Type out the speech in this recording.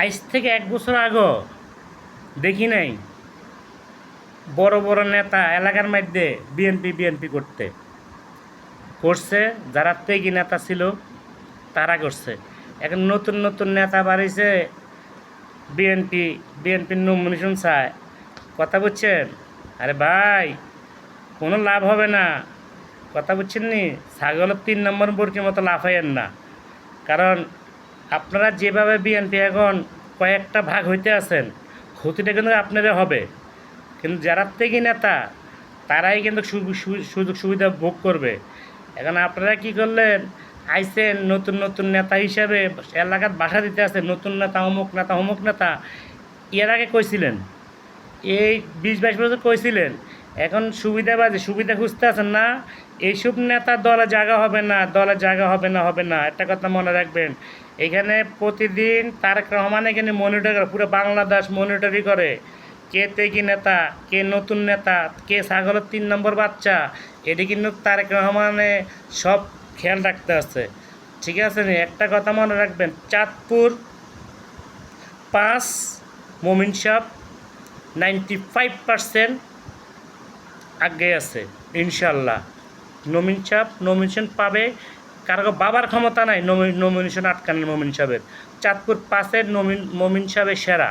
আজ থেকে 1 বছর আগে দেখি নাই বড় বড় নেতা এলাকার মধ্যে বিএনপি বিএনপি করছে যারা ত্যাগী নেতা ছিল তারা করছে। এখন নতুন নতুন নেতা বাড়িছে, বিএনপি বিএনপির নমিনেশন চায়। কথা বুঝছেন? আরে ভাই, কোনো লাভ হবে না। কথা বুঝছেন নি? ছাগলের 3 নম্বর বর্কির মতো লাফাইয়েন না। কারণ আপনারা যেভাবে বিএনপি এখন কয়েকটা ভাগ হইতে আছেন, ক্ষতিটা কিন্তু আপনাদের হবে। কিন্তু যারা ত্যাগী নেতা তারাই কিন্তু সুযোগ সুবিধা ভোগ করবে। এখন আপনারা কি করলেন? আইসেন নতুন নতুন নেতা হিসাবে এলাকার বাসা দিতে আছেন, নতুন নেতা অমুক নেতা অমুক নেতা। এর আগে কইছিলেন, এই 20-22 বছর কইছিলেন। এখন সুবিধাবাদী সুবিধা খুঁজতে আছেন না? এইসব নেতা দলে জায়গা হবে না, দলে জায়গা হবে না। একটা কথা মনে রাখবেন, এখানে প্রতিদিন তারেক রহমান এখানে মনিটর করে, পুরো বাংলাদেশ মনিটরি করে কে তেগি নেতা, কে নতুন নেতা, কে ছাগলের 3 নম্বর বাচ্চা। এটি কিন্তু তারেক রহমানে সব খেয়াল রাখতে আছে। ঠিক আছে নি? একটা কথা মনে রাখবেন, চাঁদপুর 5 মোমিন সাহেব 95% আগে আছে ইনশাল্লাহ। নমিনেশন পাবে। কারো বাবার ক্ষমতা নাই নমিনেশন আটকানোর। মোমিন সাহেবের চাঁদপুর 5-এর মোমিন সাহেবের সেরা।